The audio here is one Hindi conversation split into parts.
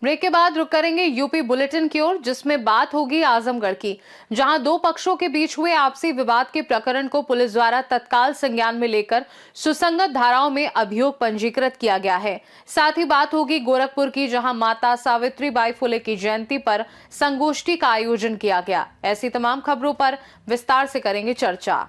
ब्रेक के बाद रुक करेंगे यूपी बुलेटिन की ओर, जिसमें बात होगी आजमगढ़ की, जहां दो पक्षों के बीच हुए आपसी विवाद के प्रकरण को पुलिस द्वारा तत्काल संज्ञान में लेकर सुसंगत धाराओं में अभियोग पंजीकृत किया गया है। साथ ही बात होगी गोरखपुर की, जहां माता सावित्रीबाई फुले की जयंती पर संगोष्ठी का आयोजन किया गया। ऐसी तमाम खबरों पर विस्तार से करेंगे चर्चा।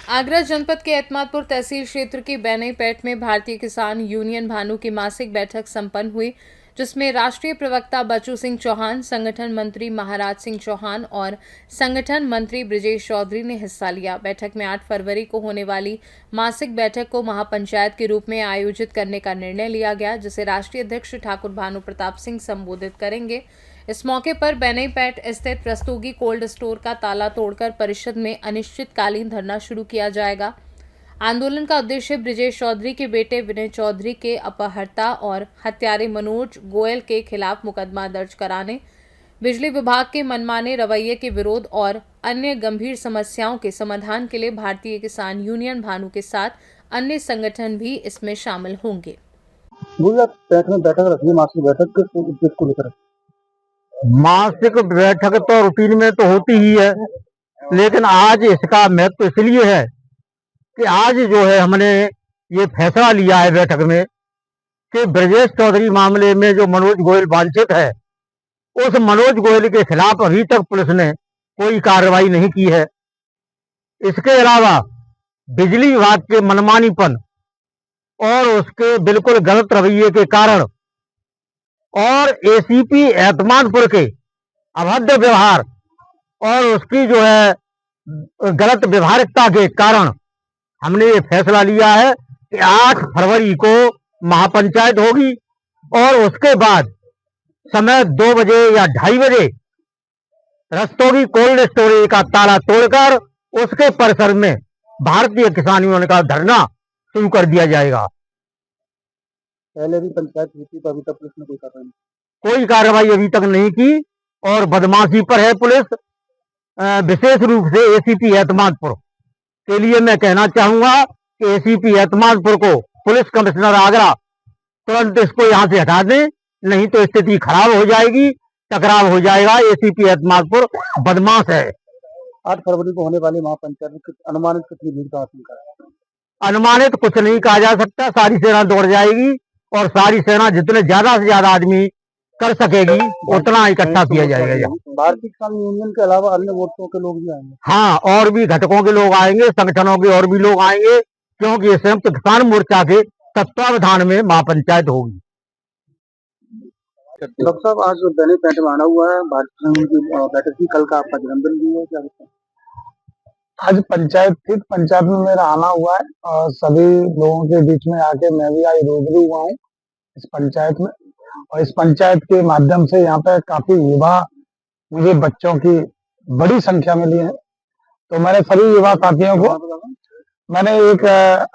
आगरा जनपद के एतमादपुर तहसील क्षेत्र की बेनीपेट में भारतीय किसान यूनियन भानु की मासिक बैठक संपन्न हुई, जिसमें राष्ट्रीय प्रवक्ता बच्चू सिंह चौहान, संगठन मंत्री महाराज सिंह चौहान और संगठन मंत्री ब्रिजेश चौधरी ने हिस्सा लिया। बैठक में 8 फरवरी को होने वाली मासिक बैठक को महापंचायत के रूप में आयोजित करने का निर्णय लिया गया, जिसे राष्ट्रीय अध्यक्ष ठाकुर भानु प्रताप सिंह संबोधित करेंगे। इस मौके पर बेनीपेट स्थित रस्तोगी कोल्ड स्टोर का ताला तोड़कर परिषद में अनिश्चितकालीन धरना शुरू किया जाएगा। आंदोलन का उद्देश्य ब्रिजेश चौधरी के बेटे विनय चौधरी के अपहर्ता और हत्यारे मनोज गोयल के खिलाफ मुकदमा दर्ज कराने, बिजली विभाग के मनमाने रवैये के विरोध और अन्य गंभीर समस्याओं के समाधान के लिए भारतीय किसान यूनियन भानु के साथ अन्य संगठन भी इसमें शामिल होंगे। मासिक बैठक तो रूटीन में तो होती ही है, लेकिन आज इसका महत्व इसलिए है कि आज जो है हमने ये फैसला लिया है बैठक में कि ब्रजेश चौधरी मामले में जो मनोज गोयल वांछित है, उस मनोज गोयल के खिलाफ अभी तक पुलिस ने कोई कार्रवाई नहीं की है। इसके अलावा बिजली विभाग के मनमानीपन और उसके बिल्कुल गलत रवैये के कारण और एसीपी एतमादपुर के अभद्र व्यवहार और उसकी जो है गलत व्यवहारिकता के कारण हमने ये फैसला लिया है कि 8 फरवरी को महापंचायत होगी और उसके बाद समय 2 बजे या 2:30 बजे रस्तोगी कोल्ड स्टोरेज का ताला तोड़कर उसके परिसर में भारतीय किसान यूनियन का धरना शुरू कर दिया जाएगा। पहले भी पंचायत हुई थी तो अभी तक पुलिस ने कोई कार्रवाई अभी तक नहीं की और बदमाशी पर है पुलिस। विशेष रूप से एसीपी एतमादपुर के लिए मैं कहना चाहूंगा कि एसीपी एतमादपुर को पुलिस कमिश्नर आगरा तुरंत इसको यहां से हटा दें, नहीं तो स्थिति खराब हो जाएगी, टकराव हो जाएगा। एसीपी एतमादपुर बदमाश है। 8 फरवरी को होने वाली महापंचायत में अनुमानित कितनी भीड़ का आशंका है? अनुमानित कुछ नहीं कहा जा सकता। सारी सेना दौड़ जाएगी और सारी सेना जितने ज्यादा से ज्यादा आदमी कर सकेगी उतना इकट्ठा किया जाएगा। भारतीय किसान यूनियन के अलावा अन्य मोर्चों के लोग भी आएंगे? हाँ, और भी घटकों के लोग आएंगे, संगठनों के और भी लोग आएंगे, क्योंकि संयुक्त किसान मोर्चा के तत्वावधान में महापंचायत होगी। डॉक्टर साहब, आज बेनीपेट में आना हुआ है भारतीय किसान यूनियन की बैठक की, कल का आपका जन्मदिन भी है, क्या होता है? आज पंचायत थी, पंचायत में मेरा आना हुआ है और सभी लोगों के बीच में आके मैं भी आज रूबरू हुआ हूँ इस पंचायत में। और इस पंचायत के माध्यम से यहाँ पे काफी युवा मुझे बच्चों की बड़ी संख्या मिली है, तो मैंने सभी युवा साथियों को मैंने एक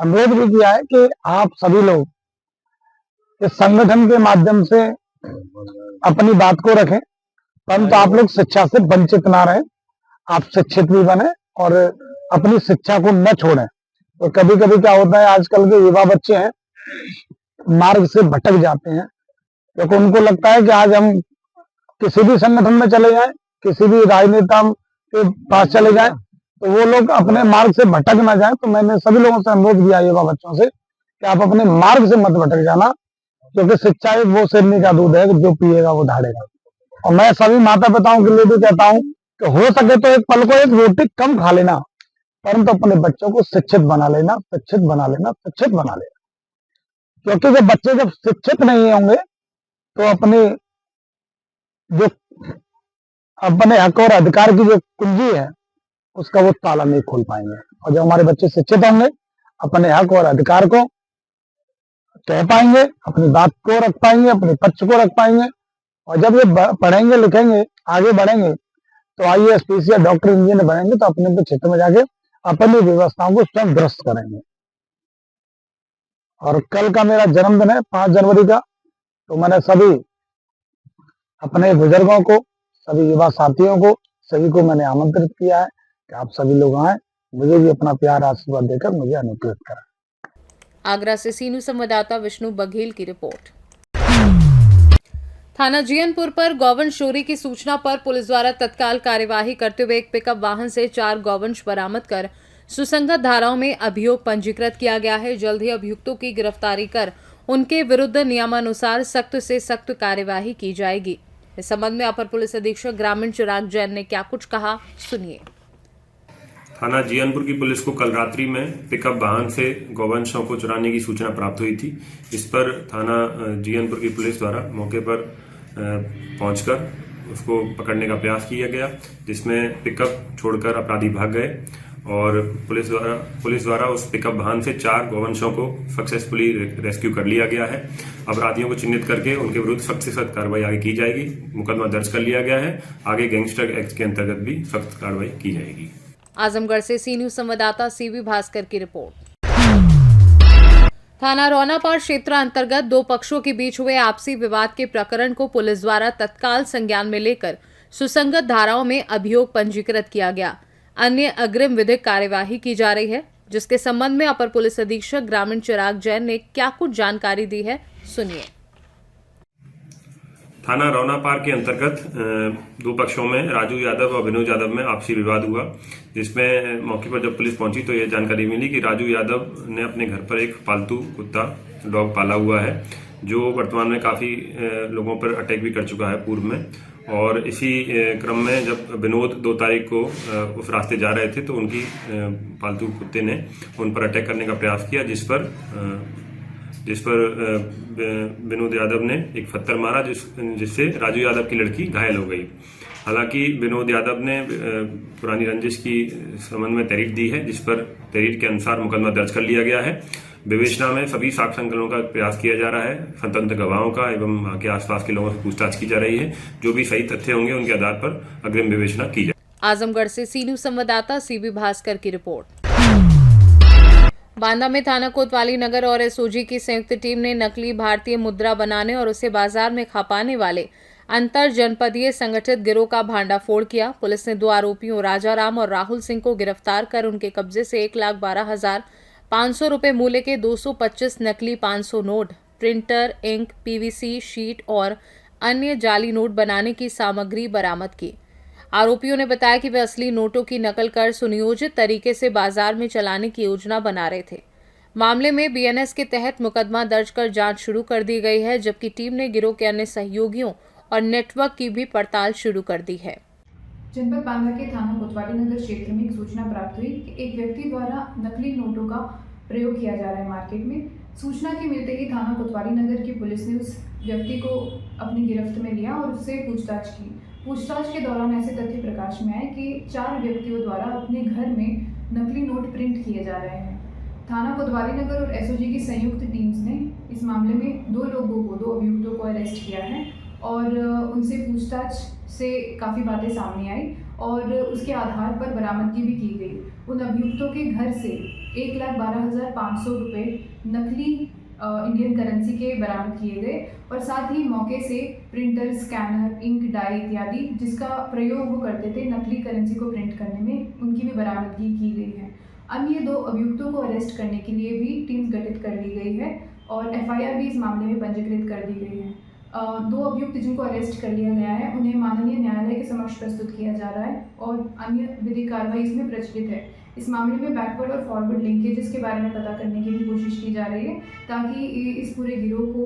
अनुरोध भी किया है कि आप सभी लोग इस संगठन के माध्यम से अपनी बात को रखें, परंतु आप लोग शिक्षा से वंचित ना रहें, आप शिक्षित भी बने और अपनी शिक्षा को न छोड़ें। तो कभी कभी क्या होता है, आजकल के युवा बच्चे हैं मार्ग से भटक जाते हैं, क्योंकि उनको लगता है कि आज हम किसी भी संगठन में चले जाएं, किसी भी राजनेता के पास चले जाएं, तो वो लोग अपने मार्ग से भटक ना जाएं। तो मैंने सभी लोगों से अनुरोध किया युवा बच्चों से कि आप अपने मार्ग से मत भटक जाना, क्योंकि शिक्षा एक वो शेरनी का दूध है जो पिएगा वो धाड़ेगा। और मैं सभी माता पिताओं के लिए भी कहता हूँ कि हो सके तो एक पल को एक रोटी कम खा लेना, परंतु अपने बच्चों को शिक्षित बना लेना, शिक्षित बना लेना, शिक्षित बना लेना। क्योंकि जब बच्चे जब शिक्षित नहीं होंगे तो अपने हक और अधिकार की जो कुंजी है उसका वो ताला नहीं खोल पाएंगे। और जब हमारे बच्चे शिक्षित होंगे, अपने हक और अधिकार को कह पाएंगे, अपनी बात को रख पाएंगे, अपने पक्ष को रख पाएंगे। और जब ये पढ़ेंगे लिखेंगे, आगे बढ़ेंगे, तो IAS PCS डॉक्टर इंजीनियर बनेंगे, तो अपने क्षेत्र में जाके अपनी व्यवस्थाओं को स्वयं दुरुस्त करेंगे। और कल का मेरा जन्मदिन है 5 जनवरी का, तो मैंने सभी अपने बुजुर्गों को, सभी युवा साथियों को, सभी को मैंने आमंत्रित किया है कि आप सभी लोग आए, मुझे भी अपना प्यार आशीर्वाद देकर मुझे अनुग्रहित करें। आगरा से सीनू संवाददाता विष्णु बघेल की रिपोर्ट। थाना जीयनपुर पर गौवंश चोरी की सूचना पर पुलिस द्वारा तत्काल कार्यवाही करते हुए एक पिकअप वाहन से 4 गौवंश बरामद कर सुसंगत धाराओं में अभियोग पंजीकृत किया गया है। जल्द ही अभियुक्तों की गिरफ्तारी कर उनके विरुद्ध नियमानुसार सख्त से सख्त कार्यवाही की जाएगी। इस संबंध में अपर पुलिस अधीक्षक ग्रामीण चिराग जैन ने क्या कुछ कहा, सुनिए। थाना जीयनपुर की पुलिस को कल रात्रि में पिकअप वाहन से गौवंशों को चुराने की सूचना प्राप्त हुई थी। इस पर थाना जीयनपुर की पुलिस द्वारा मौके पर पहुंचकर उसको पकड़ने का प्रयास किया गया, जिसमें पिकअप छोड़कर अपराधी भाग गए और पुलिस द्वारा उस पिकअप वाहन से 4 गौवंशों को सक्सेसफुली रेस्क्यू कर लिया गया है। अपराधियों को चिन्हित करके उनके विरुद्ध सख्त से सख्त कार्रवाई आगे की जाएगी। मुकदमा दर्ज कर लिया गया है। आगे गैंगस्टर एक्ट के अंतर्गत भी सख्त कार्रवाई की जाएगी। आजमगढ़ से सी न्यूज संवाददाता सीवी भास्कर की रिपोर्ट। थाना रौनापाड़ क्षेत्र अंतर्गत 2 पक्षों के बीच हुए आपसी विवाद के प्रकरण को पुलिस द्वारा तत्काल संज्ञान में लेकर सुसंगत धाराओं में अभियोग पंजीकृत किया गया। अन्य अग्रिम विधिक कार्यवाही की जा रही है, जिसके संबंध में अपर पुलिस अधीक्षक ग्रामीण चिराग जैन ने क्या कुछ जानकारी दी है, सुनिए। थाना रौनापाड़ के अंतर्गत 2 पक्षों में राजू यादव और विनोद यादव में आपसी विवाद हुआ, जिसमें मौके पर जब पुलिस पहुंची तो यह जानकारी मिली कि राजू यादव ने अपने घर पर एक पालतू कुत्ता डॉग पाला हुआ है, जो वर्तमान में काफी लोगों पर अटैक भी कर चुका है पूर्व में। और इसी क्रम में जब विनोद 2 तारीख को उस रास्ते जा रहे थे तो उनकी पालतू कुत्ते ने उन पर अटैक करने का प्रयास किया, जिस पर विनोद यादव ने एक पत्थर मारा, जिससे राजू यादव की लड़की घायल हो गई। हालांकि विनोद यादव ने पुरानी रंजिश की संबंध में तहरीर दी है, जिस पर तहरीर के अनुसार मुकदमा दर्ज कर लिया गया है। विवेचना में सभी साक्ष्य संकलन का प्रयास किया जा रहा है। स्वतंत्र गवाहों का एवं वहां के आसपास के लोगों से पूछताछ की जा रही है। जो भी सही तथ्य होंगे उनके आधार पर अग्रिम विवेचना की जाए। आजमगढ़ से सी न्यूज संवाददाता सीबी भास्कर की रिपोर्ट। बांदा में थाना कोतवाली नगर और एसओजी की संयुक्त टीम ने नकली भारतीय मुद्रा बनाने और उसे बाजार में खपाने वाले अंतर जनपदीय संगठित गिरोह का भांडाफोड़ किया। पुलिस ने 2 आरोपियों राजाराम और राहुल सिंह को गिरफ्तार कर उनके कब्जे से 1,12,500 रुपए मूल्य के 225 नकली 500 note, printer, ink, PVC sheet और अन्य जाली नोट बनाने की सामग्री बरामद की। आरोपियों ने बताया कि वे असली नोटों की नकल कर सुनियोजित तरीके से बाजार में चलाने की योजना बना रहे थे। मामले में बीएनएस के तहत मुकदमा दर्ज कर जांच शुरू कर दी गई है, जबकि टीम ने गिरोह के अन्य सहयोगियों और नेटवर्क की भी पड़ताल शुरू कर दी है। जनपद बांदा के थाना कोतवाली नगर क्षेत्र में एक सूचना प्राप्त हुई कि एक व्यक्ति द्वारा नकली नोटों का प्रयोग किया जा रहा है मार्केट में। सूचना के मिलते ही थाना कोतवाली नगर की पुलिस ने उस व्यक्ति को अपनी गिरफ्त में लिया और उससे पूछताछ की। पूछताछ के दौरान ऐसे तथ्य प्रकाश में आए कि 4 व्यक्तियों द्वारा अपने घर में नकली नोट प्रिंट किए जा रहे हैं। थाना कोतवाली नगर और एसओजी की संयुक्त टीम्स ने इस मामले में 2 अभियुक्तों को अरेस्ट किया है और उनसे पूछताछ से काफ़ी बातें सामने आई और उसके आधार पर बरामदगी भी की गई। उन अभियुक्तों के घर से 1,12,500 रुपये नकली इंडियन करेंसी के बरामद किए गए और साथ ही मौके से प्रिंटर, स्कैनर, इंक, डाई इत्यादि जिसका प्रयोग वो करते थे नकली करेंसी को प्रिंट करने में, उनकी भी बरामदगी की गई है। अन्य 2 अभियुक्तों को अरेस्ट करने के लिए भी टीम गठित कर ली गई है और एफआईआर भी इस मामले में पंजीकृत कर दी गई है। 2 अभियुक्त जिनको अरेस्ट कर लिया गया है उन्हें माननीय न्यायालय के समक्ष प्रस्तुत किया जा रहा है और अन्य विधिक कार्रवाई इसमें प्रचलित है। इस मामले में बैकवर्ड और फॉरवर्ड लिंकेजेस के बारे में पता करने की भी कोशिश की जा रही है ताकि इस पूरे गिरोह को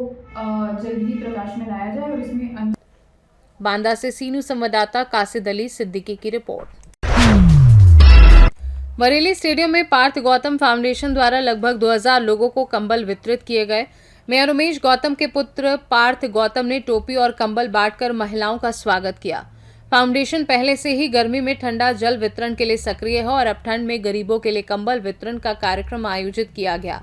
जल्द ही प्रकाश में लाया जाए और इसमें बांदा से सी न्यूज संवाददाता कासिद अली सिद्दीकी की रिपोर्ट। बरेली स्टेडियम में पार्थ गौतम फाउंडेशन द्वारा लगभग 2000 लोगों को कंबल वितरित किए गए। मेयर उमेश गौतम के पुत्र पार्थ गौतम ने टोपी और कंबल बांटकर महिलाओं का स्वागत किया। फाउंडेशन पहले से ही गर्मी में ठंडा जल वितरण के लिए सक्रिय है और अब ठंड में गरीबों के लिए कंबल वितरण का कार्यक्रम आयोजित किया गया।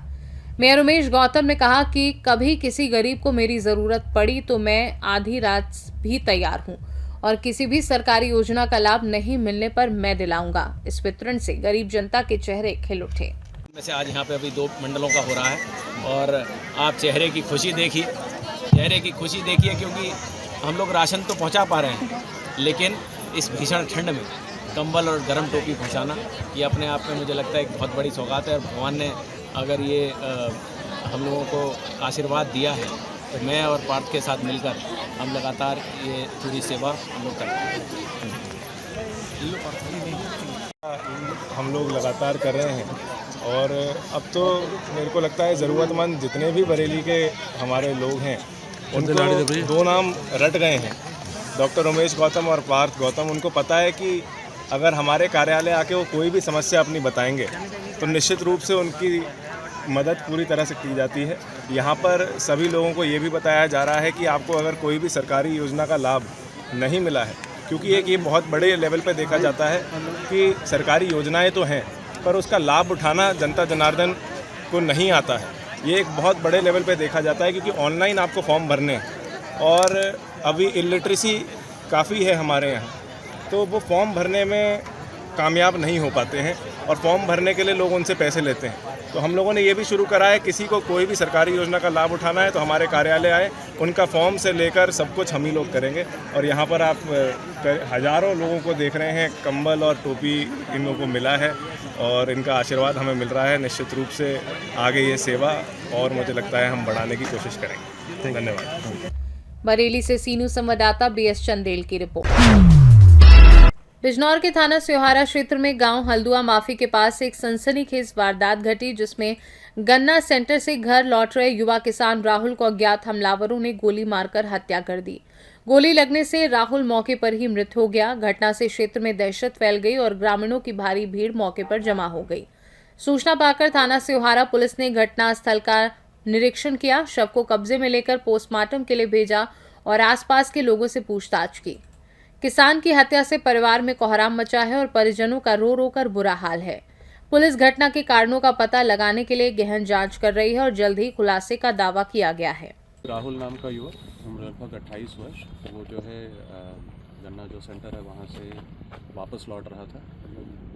मेयर उमेश गौतम ने कहा कि कभी किसी गरीब को मेरी जरूरत पड़ी तो मैं आधी रात भी तैयार हूं और किसी भी सरकारी योजना का लाभ नहीं मिलने पर मैं दिलाऊंगा। इस वितरण से गरीब जनता के चेहरे खिल उठे। वैसे आज यहाँ पे अभी 2 मंडलों का हो रहा है और आप चेहरे की खुशी देखिए क्योंकि हम लोग राशन तो पहुँचा पा रहे हैं, लेकिन इस भीषण ठंड में कंबल और गर्म टोपी पहुंचाना, ये अपने आप में मुझे लगता है एक बहुत बड़ी सौगात है। और भगवान ने अगर ये हम लोगों को आशीर्वाद दिया है तो मैं और पार्थ के साथ मिलकर हम लगातार ये पूरी सेवा हम लोग करते हैं। हम लोग लगातार कर रहे हैं और अब तो मेरे को लगता है ज़रूरतमंद जितने भी बरेली के हमारे लोग हैं उनको दो नाम रट गए हैं, डॉक्टर उमेश गौतम और पार्थ गौतम। उनको पता है कि अगर हमारे कार्यालय आके वो कोई भी समस्या अपनी बताएंगे तो निश्चित रूप से उनकी मदद पूरी तरह से की जाती है। यहाँ पर सभी लोगों को ये भी बताया जा रहा है कि आपको अगर कोई भी सरकारी योजना का लाभ नहीं मिला है, क्योंकि एक ये बहुत बड़े लेवल पे देखा जाता है कि सरकारी योजनाएं तो हैं पर उसका लाभ उठाना जनता जनार्दन को नहीं आता है। ये एक बहुत बड़े लेवल पे देखा जाता है क्योंकि ऑनलाइन आपको फॉर्म भरने हैं और अभी इलिटरेसी काफ़ी है हमारे यहाँ, तो वो फॉर्म भरने में कामयाब नहीं हो पाते हैं और फॉर्म भरने के लिए लोग उनसे पैसे लेते हैं। तो हम लोगों ने ये भी शुरू करा है, किसी को कोई भी सरकारी योजना का लाभ उठाना है तो हमारे कार्यालय आए, उनका फॉर्म से लेकर सब कुछ हम ही लोग करेंगे। और यहाँ पर आप हज़ारों लोगों को देख रहे हैं, कंबल और टोपी इन लोगों को मिला है और इनका आशीर्वाद हमें मिल रहा है। निश्चित रूप से आगे ये सेवा और मुझे लगता है हम बढ़ाने की कोशिश करेंगे। धन्यवाद। बरेली से सीनू संवाददाता BS चंदेल की रिपोर्ट। बिजनौर के थाना स्योहारा क्षेत्र में गांव हल्दुआ माफी के पास एक सनसनीखेज वारदात घटी, जिसमें गन्ना सेंटर से घर लौट रहे युवा किसान राहुल को अज्ञात हमलावरों ने गोली मारकर हत्या कर दी। गोली लगने से राहुल मौके पर ही मृत हो गया। घटना से क्षेत्र में दहशत फैल गई और ग्रामीणों की भारी भीड़ मौके पर जमा हो गई। सूचना पाकर थाना स्योहारा पुलिस ने घटनास्थल का निरीक्षण किया, शव को कब्जे में लेकर पोस्टमार्टम के लिए भेजा और आसपास के लोगों से पूछताछ की। किसान की हत्या से परिवार में कोहराम मचा है और परिजनों का रो रो कर बुरा हाल है। पुलिस घटना के कारणों का पता लगाने के लिए गहन जांच कर रही है और जल्द ही खुलासे का दावा किया गया है। राहुल नाम का युवक, उम्र लगभग 28 वर्ष, वो जो है गन्ना जो सेंटर है वहाँ से वापस लौट रहा था।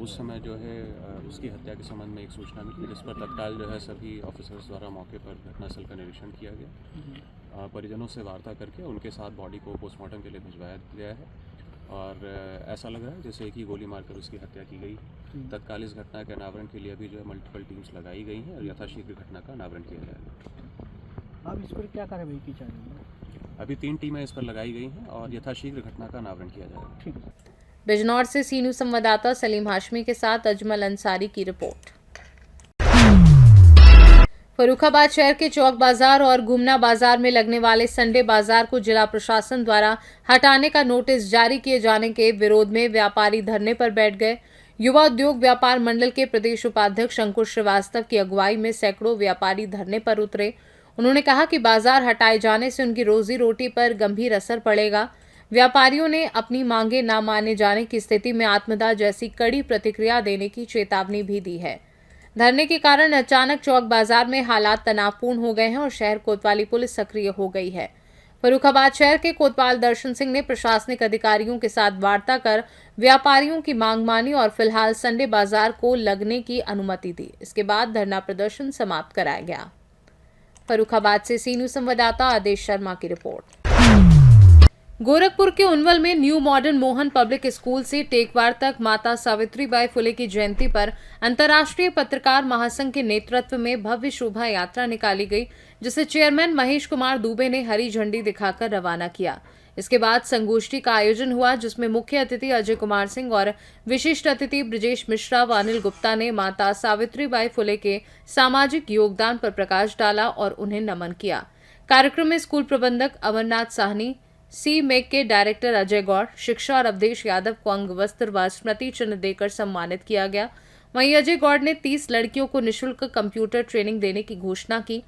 उस समय जो है उसकी हत्या के संबंध में एक सूचना मिली, जिस पर तत्काल जो है सभी ऑफिसर्स द्वारा मौके पर घटनास्थल का निरीक्षण किया गया। परिजनों से वार्ता करके उनके साथ बॉडी को पोस्टमार्टम के लिए भिजवाया गया है और ऐसा लग रहा है जैसे एक ही गोली मारकर उसकी हत्या की गई। तत्काल इस घटना के अनावरण के लिए अभी जो है मल्टीपल टीम्स लगाई गई हैं और यथाशीघ्र घटना का अनावरण किया जाएगा। अब इस पर क्या कार्रवाई की जा रही है? अभी 3 टीमें इस पर लगाई गई हैं और यथाशीघ्र घटना का अनावरण किया जाएगा। बिजनौर से सीनू संवाददाता सलीम हाशमी के साथ अजमल अंसारी की रिपोर्ट। फर्रुखाबाद शहर के चौक बाजार और घुमना बाजार में लगने वाले संडे बाजार को जिला प्रशासन द्वारा हटाने का नोटिस जारी किए जाने के विरोध में व्यापारी धरने पर बैठ गए। युवा उद्योग व्यापार मंडल के प्रदेश उपाध्यक्ष अंकुश श्रीवास्तव की अगुवाई में सैकड़ों व्यापारी धरने पर उतरे। उन्होंने कहा कि बाजार हटाए जाने से उनकी रोजी रोटी पर गंभीर असर पड़ेगा। व्यापारियों ने अपनी मांगे न माने जाने की स्थिति में आत्मदाह जैसी कड़ी प्रतिक्रिया देने की चेतावनी भी दी है। धरने के कारण अचानक चौक बाजार में हालात तनावपूर्ण हो गए हैं और शहर कोतवाली पुलिस सक्रिय हो गई है। फर्रुखाबाद शहर के कोतवाल दर्शन सिंह ने प्रशासनिक अधिकारियों के साथ वार्ता कर व्यापारियों की मांग मानी और फिलहाल संडे बाजार को लगने की अनुमति दी। इसके बाद धरना प्रदर्शन समाप्त कराया गया। फर्रुखाबाद से सीनू संवाददाता आदेश शर्मा की रिपोर्ट। गोरखपुर के उनवल में new modern Mohan public school से टेकवार तक माता सावित्रीबाई फुले की जयंती पर अंतर्राष्ट्रीय पत्रकार महासंघ के नेतृत्व में भव्य शोभा यात्रा निकाली गई, जिसे चेयरमैन महेश कुमार दुबे ने हरी झंडी दिखाकर रवाना किया। इसके बाद संगोष्ठी का आयोजन हुआ, जिसमें मुख्य अतिथि अजय कुमार सिंह और विशिष्ट अतिथि ब्रजेश मिश्रा व अनिल गुप्ता ने माता सावित्रीबाई फुले के सामाजिक योगदान पर प्रकाश डाला और उन्हें नमन किया। कार्यक्रम में स्कूल प्रबंधक अमरनाथ साहनी, सी मेक के डायरेक्टर अजय गौड़, शिक्षा और अवधेश यादव को अंग वस्त्र व स्मृति चिन्ह देकर सम्मानित किया गया। वहीं अजय गौड़ ने 30 लड़कियों को निःशुल्क कंप्यूटर ट्रेनिंग देने की घोषणा की।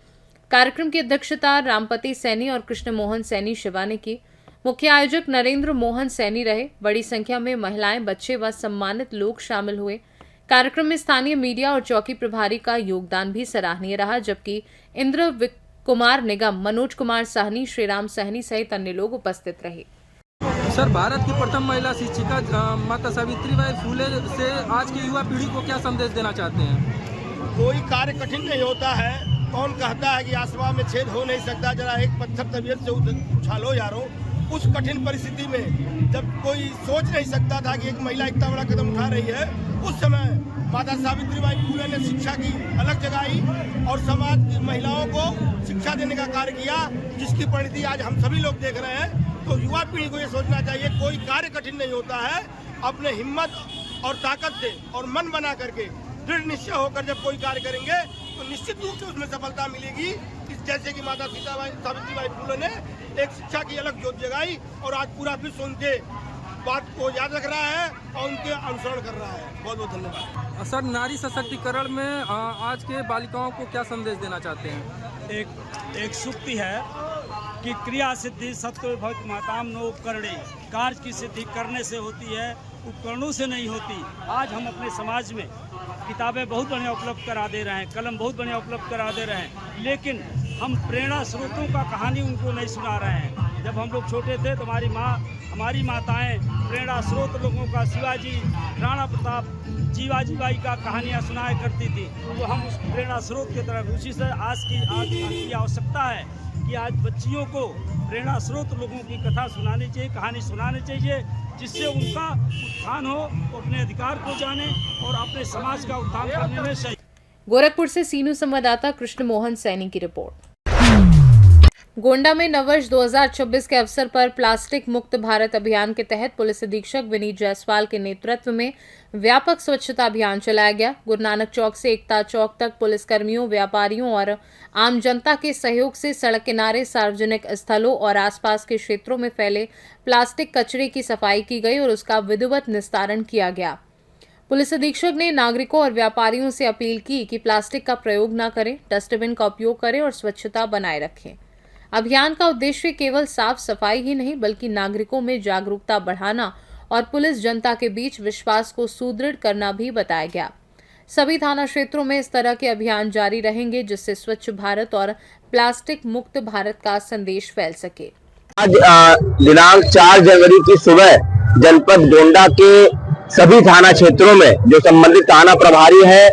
कार्यक्रम की अध्यक्षता रामपति सैनी और कृष्ण मोहन सैनी शिवा ने की। मुख्य आयोजक नरेंद्र मोहन सैनी रहे। बड़ी संख्या में महिलाएं, बच्चे व सम्मानित लोग शामिल हुए। कार्यक्रम में स्थानीय मीडिया और चौकी प्रभारी का योगदान भी सराहनीय रहा, जबकि इंद्र कुमार निगम, मनोज कुमार साहनी, श्रीराम साहनी सहित अन्य लोग उपस्थित रहे। सर, भारत की प्रथम महिला शिक्षिका माता सावित्रीबाई फुले से आज की युवा पीढ़ी को क्या संदेश देना चाहते हैं? कोई कार्य कठिन नहीं होता है। कौन कहता है कि आसमान में छेद हो नहीं सकता? जरा एक पत्थर तबीयत से उछालो यारो, उस कठिन परिस्थिति में जब कोई सोच नहीं सकता था कि एक महिला इतना बड़ा कदम उठा रही है, उस समय माता सावित्रीबाई फुले ने शिक्षा की अलग जगाई और समाज की महिलाओं को शिक्षा देने का कार्य किया, जिसकी परिणति आज हम सभी लोग देख रहे हैं। तो युवा पीढ़ी को ये सोचना चाहिए कोई कार्य कठिन नहीं होता है, अपने हिम्मत और ताकत से और मन बना करके दृढ़ निश्चय होकर जब कोई कार्य करेंगे तो निश्चित रूप से उसमें सफलता मिलेगी। जैसे कि माता सावित्रीबाई फुले ने एक शिक्षा की अलग ज्योत जगाई और आज पूरा विश्व उनके बात को याद रख रहा है और उनके अनुसरण कर रहा है। बहुत बहुत धन्यवाद। सर, नारी सशक्तिकरण में आज के बालिकाओं को क्या संदेश देना चाहते हैं? एक सूक्ति है कि क्रिया सिद्धि सत्व भक्त माताम नो उपकरणे, कार्य की सिद्धि करने से होती है, उपकरणों से नहीं होती। आज हम अपने समाज में किताबें बहुत बढ़िया उपलब्ध करा दे रहे हैं, कलम बहुत बढ़िया उपलब्ध करा दे रहे हैं, लेकिन हम प्रेरणा स्रोतों का कहानी उनको नहीं सुना रहे हैं। जब हम लोग छोटे थे तो हमारी माताएं प्रेरणा स्रोत लोगों का शिवाजी, राणा प्रताप, जीवाजी बाई का कहानियाँ सुनाया करती थी। तो हम उस प्रेरणा स्रोत की तरफ, उसी से आज की आवश्यकता है कि आज बच्चियों को प्रेरणा स्रोत लोगों की कथा सुनानी चाहिए, कहानी सुनानी चाहिए, जिससे उनका उत्थान हो, अपने अधिकार को जाने और अपने समाज का उत्थान करने में सही। गोरखपुर से सीनू संवाददाता कृष्ण मोहन सैनी की रिपोर्ट। गोंडा में नववर्ष 2026 के अवसर पर प्लास्टिक मुक्त भारत अभियान के तहत पुलिस अधीक्षक विनीत जायसवाल के नेतृत्व में व्यापक स्वच्छता अभियान चलाया गया। गुरु नानक चौक से एकता चौक तक पुलिसकर्मियों, व्यापारियों और आम जनता के सहयोग से सड़क किनारे, सार्वजनिक स्थलों और आसपास के क्षेत्रों में फैले प्लास्टिक कचरे की सफाई की गई और उसका विधिवत निस्तारण किया गया। पुलिस अधीक्षक ने नागरिकों और व्यापारियों से अपील की कि प्लास्टिक का प्रयोग न करें, डस्टबिन का उपयोग करें और स्वच्छता बनाए रखें। अभियान का उद्देश्य केवल साफ सफाई ही नहीं बल्कि नागरिकों में जागरूकता बढ़ाना और पुलिस जनता के बीच विश्वास को सुदृढ़ करना भी बताया गया। सभी थाना क्षेत्रों में इस तरह के अभियान जारी रहेंगे जिससे स्वच्छ भारत और प्लास्टिक मुक्त भारत का संदेश फैल सके। आज दिनांक 4 जनवरी की सुबह जनपद गोंडा के सभी थाना क्षेत्रों में जो संबंधित थाना प्रभारी है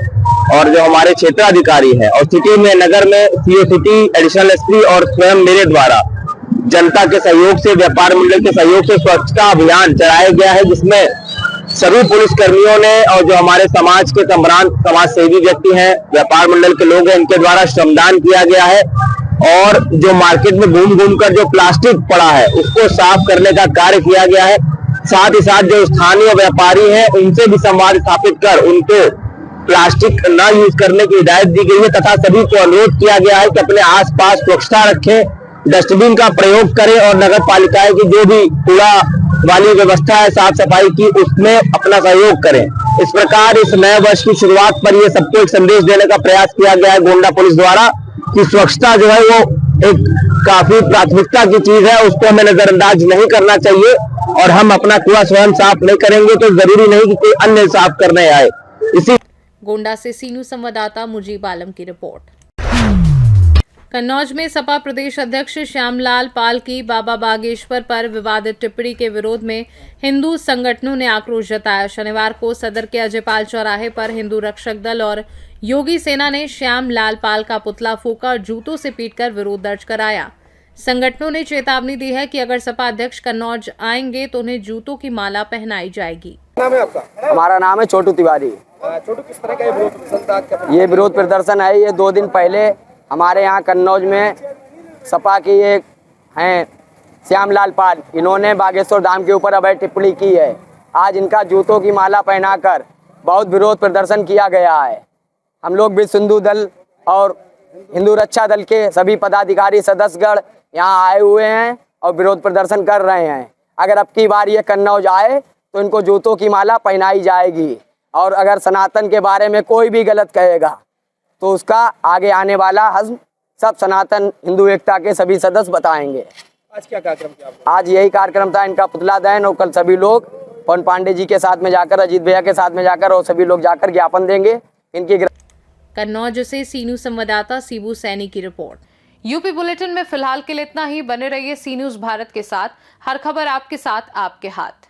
और जो हमारे क्षेत्राधिकारी है और सिटी में, नगर में सीओ सिटी, एडिशनल एसपी और स्वयं मेरे द्वारा जनता के सहयोग से, व्यापार मंडल के सहयोग से स्वच्छता अभियान चलाया गया है, जिसमें सभी पुलिस कर्मियों ने और जो हमारे समाज के सम्रांत समाज सेवी व्यक्ति हैं, व्यापार मंडल के लोग हैं, इनके द्वारा श्रमदान किया गया है और जो मार्केट में घूम घूम कर जो प्लास्टिक पड़ा है उसको साफ करने का कार्य किया गया है। साथ ही साथ जो स्थानीय व्यापारी हैं उनसे भी संवाद स्थापित कर उनको प्लास्टिक न यूज करने की हिदायत दी गई है तथा सभी को अनुरोध किया गया है कि अपने आसपास स्वच्छता रखें, डस्टबिन का प्रयोग करें और नगर पालिकाएं की जो भी कूड़ा वाली व्यवस्था है साफ सफाई की, उसमें अपना सहयोग करें। इस प्रकार इस नए वर्ष की शुरुआत पर ये सबको एक संदेश देने का प्रयास किया गया है गोंडा पुलिस द्वारा कि स्वच्छता जो है वो एक काफी प्राथमिकता की चीज है, उसको हमें नजरअंदाज नहीं करना चाहिए और हम अपना कूड़ा स्वयं साफ नहीं करेंगे तो जरूरी नहीं कि कोई अन्य साफ करने आए। इसी गोंडा से सीनू संवाददाता मुजीब आलम की रिपोर्ट। कन्नौज में सपा प्रदेश अध्यक्ष श्यामलाल पाल की बाबा बागेश्वर पर विवादित टिप्पणी के विरोध में हिंदू संगठनों ने आक्रोश जताया। शनिवार को सदर के अजयपाल चौराहे पर हिंदू रक्षक दल और योगी सेना ने श्यामलाल पाल का पुतला फूंका और जूतों से पीटकर विरोध दर्ज कराया। संगठनों ने चेतावनी दी है कि अगर सपा अध्यक्ष कन्नौज आएंगे तो उन्हें जूतों की माला पहनाई जाएगी। नाम है आपका? हमारा नाम है छोटू तिवारी। छोटू, किस तरह का ये विरोध प्रदर्शन? ये विरोध प्रदर्शन है, ये 2 दिन पहले हमारे यहाँ कन्नौज में सपा की एक हैं श्यामलाल पाल, इन्होंने बागेश्वर धाम के ऊपर अवैध टिप्पणी की है। आज इनका जूतों की माला पहनाकर बहुत विरोध प्रदर्शन किया गया है। हम लोग विश्व हिंदू दल और हिंदू रक्षा दल के सभी पदाधिकारी सदस्यगण यहाँ आए हुए हैं और विरोध प्रदर्शन कर रहे हैं। अगर अब की बार ये कन्नौज आए तो इनको जूतों की माला पहनाई जाएगी और अगर सनातन के बारे में कोई भी गलत कहेगा तो उसका आगे आने वाला हज़्म सब सनातन हिंदू एकता के सभी सदस्य बताएंगे। आज क्या कार्यक्रम किया? आज यही कार्यक्रम था इनका पुतला दहन और कल सभी लोग पवन पांडे जी के साथ में जाकर, अजीत भैया के साथ में जाकर और सभी लोग जाकर ज्ञापन देंगे इनकी। कन्नौज से सीनू संवाददाता सीबू सैनी की रिपोर्ट। यूपी बुलेटिन में फिलहाल के लिए इतना ही। बने रहिए सी न्यूज़ भारत के साथ। हर खबर आपके साथ, आपके हाथ।